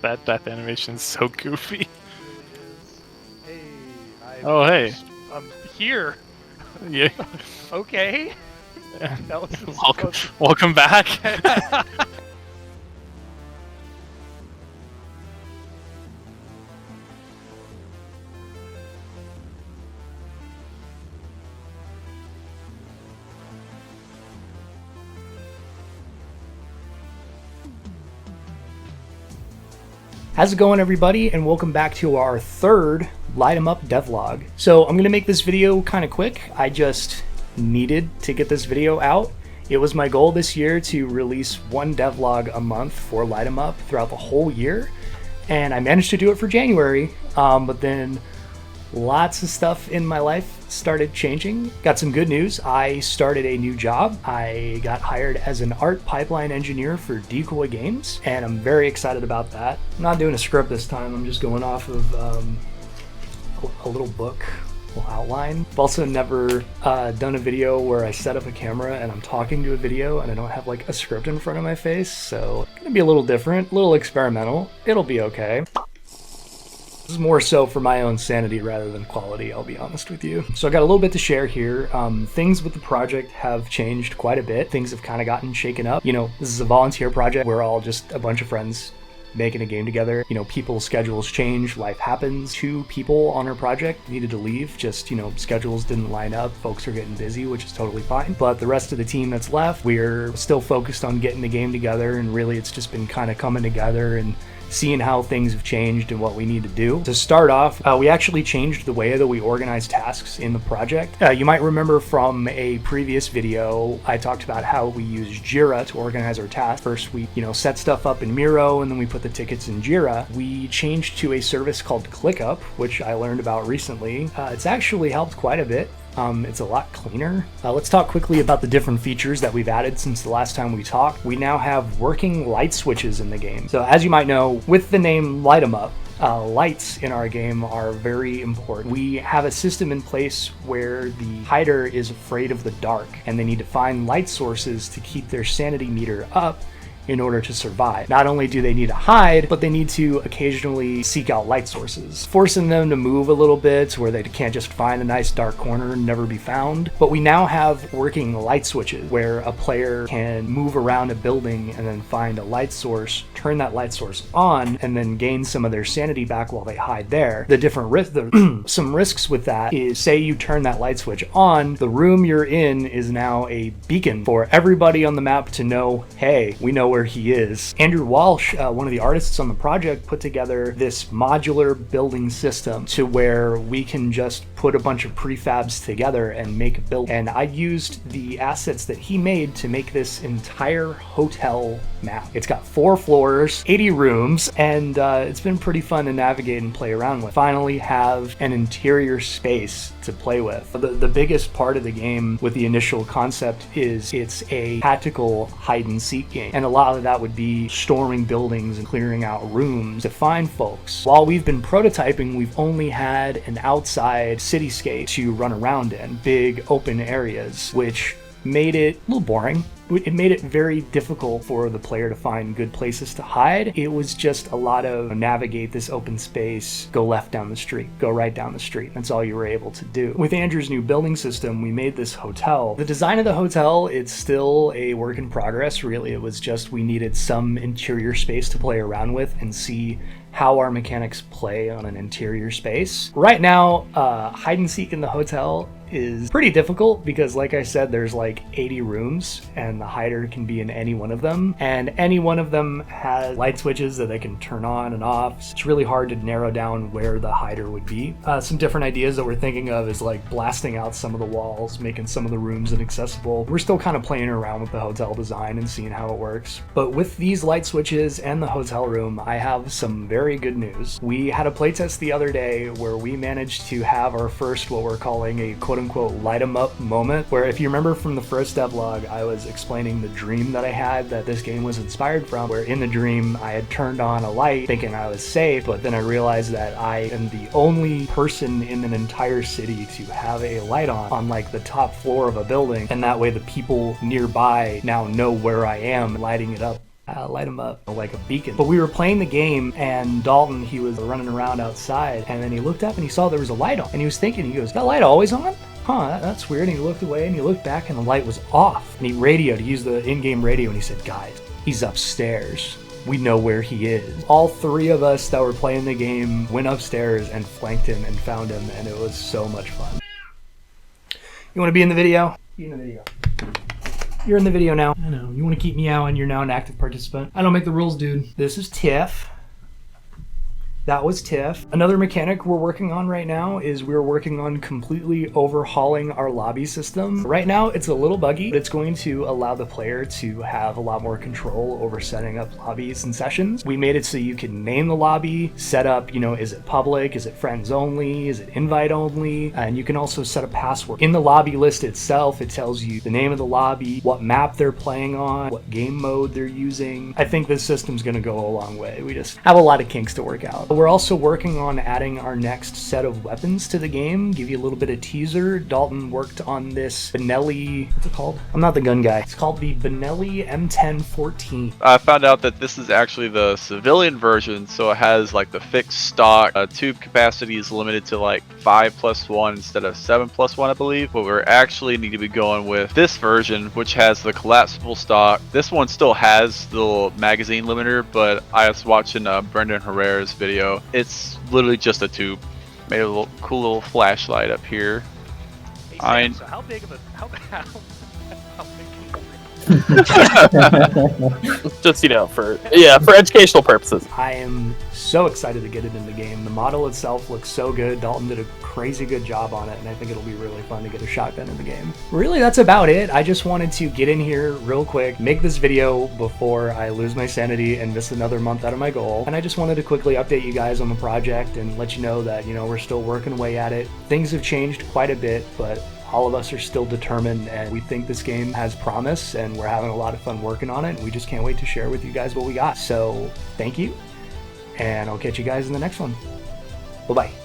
That death animation is so goofy. Hey, Oh, hey. I'm here. Yeah. Okay. That was Welcome back. How's it going, everybody, and welcome back to our third Light 'em Up devlog. So I'm going to make this video kind of quick. I just needed to get this video out. It was my goal this year to release one devlog a month for Light 'em Up throughout the whole year, and I managed to do it for January, but then lots of stuff in my life started changing. Got some good news. I started a new job. I got hired as an art pipeline engineer for Decoy Games, and I'm very excited about that. I'm not doing a script this time. I'm just going off of a little book, a little outline. I've also never done a video where I set up a camera and I'm talking to a video and I don't have like a script in front of my face, so it's gonna be a little different, a little experimental. It'll be okay. This is more so for my own sanity rather than quality, I'll be honest with you. So I got a little bit to share here. Things with the project have changed quite a bit. Things have kind of gotten shaken up. You know, this is a volunteer project. We're all just a bunch of friends making a game together. You know, people's schedules change, life happens. 2 people on our project needed to leave. Just, you know, schedules didn't line up. Folks are getting busy, which is totally fine. But the rest of the team that's left, we're still focused on getting the game together, and really it's just been kind of coming together and seeing how things have changed and what we need to do. To start off, we actually changed the way that we organize tasks in the project. You might remember from a previous video, I talked about how we use Jira to organize our tasks. First, we set stuff up in Miro, and then we put the tickets in Jira. We changed to a service called ClickUp, which I learned about recently. It's actually helped quite a bit. It's a lot cleaner. Let's talk quickly about the different features that we've added since the last time we talked. We now have working light switches in the game. So as you might know, with the name Light 'em Up, lights in our game are very important. We have a system in place where the hider is afraid of the dark, and they need to find light sources to keep their sanity meter up in order to survive. Not only do they need to hide, but they need to occasionally seek out light sources, forcing them to move a little bit where they can't just find a nice dark corner and never be found. But we now have working light switches where a player can move around a building and then find a light source, turn that light source on, and then gain some of their sanity back while they hide there. The different some risks with that is, say you turn that light switch on, the room you're in is now a beacon for everybody on the map to know, hey, we know where he is. Andrew Walsh, one of the artists on the project, put together this modular building system to where we can just put a bunch of prefabs together and make a build. And I used the assets that he made to make this entire hotel map. It's got 4 floors, 80 rooms, and it's been pretty fun to navigate and play around with. Finally have an interior space to play with. The biggest part of the game with the initial concept is it's a tactical hide and seek game, and a lot of that would be storming buildings and clearing out rooms to find folks. While we've been prototyping, we've only had an outside cityscape to run around in, big open areas, which made it a little boring. It made it very difficult for the player to find good places to hide. It was just a lot of navigate this open space, go left down the street, go right down the street. That's all you were able to do. With Andrew's new building system, we made this hotel. The design of the hotel, it's still a work in progress. Really, it was just we needed some interior space to play around with and see how our mechanics play on an interior space. Right now, hide and seek in the hotel is pretty difficult because, like I said, there's like 80 rooms and the hider can be in any one of them, and any one of them has light switches that they can turn on and off. So it's really hard to narrow down where the hider would be. Some different ideas that we're thinking of is like blasting out some of the walls, making some of the rooms inaccessible. We're still kind of playing around with the hotel design and seeing how it works. But with these light switches and the hotel room, I have some very good news. We had a playtest the other day where we managed to have our first, what we're calling a quote-unquote light 'em up moment, where if you remember from the first devlog, I was explaining the dream that I had that this game was inspired from, where in the dream I had turned on a light thinking I was safe, but then I realized that I am the only person in an entire city to have a light on like the top floor of a building, and that way the people nearby now know where I am lighting it up. light them up like a beacon. But we were playing the game, and Dalton, he was running around outside, and then he looked up and he saw there was a light on, and he was thinking, he goes, "That light always on? Huh, that's weird." And he looked away and he looked back and the light was off. And he radioed, he used the in-game radio, and he said, "Guys, he's upstairs. We know where he is." All three of us that were playing the game went upstairs and flanked him and found him, and it was so much fun. You want to be in the video? Be in the video. You're in the video now. I know. You want to keep me out and you're now an active participant. I don't make the rules, dude. This is Tiff. That was Tiff. Another mechanic we're working on right now is we're working on completely overhauling our lobby system. Right now it's a little buggy, but it's going to allow the player to have a lot more control over setting up lobbies and sessions. We made it so you can name the lobby, set up, you know, is it public, is it friends only, is it invite only, and you can also set a password. In the lobby list itself, it tells you the name of the lobby, what map they're playing on, what game mode they're using. I think this system's gonna go a long way. We just have a lot of kinks to work out. We're also working on adding our next set of weapons to the game. Give you a little bit of teaser. Dalton worked on this Benelli, what's it called? I'm not the gun guy. It's called the Benelli M1014. I found out that this is actually the civilian version, so it has like the fixed stock. Tube capacity is limited to like 5+1 instead of 7+1, I believe. But we're actually need to be going with this version, which has the collapsible stock. This one still has the little magazine limiter, but I was watching Brendan Herrera's video. It's literally just a tube. Made a little cool little flashlight up here. Hey, I Sam, so how big of a how big? Just, you know, for educational purposes. I am so excited to get it in the game. The model itself looks so good. Dalton did a crazy good job on it, and I think it'll be really fun to get a shotgun in the game. Really, that's about it. I just wanted to get in here real quick, make this video before I lose my sanity and miss another month out of my goal. And I just wanted to quickly update you guys on the project and let you know that, you know, we're still working away at it. Things have changed quite a bit, but all of us are still determined, and we think this game has promise, and we're having a lot of fun working on it, and we just can't wait to share with you guys what we got. So thank you, and I'll catch you guys in the next one. Bye-bye.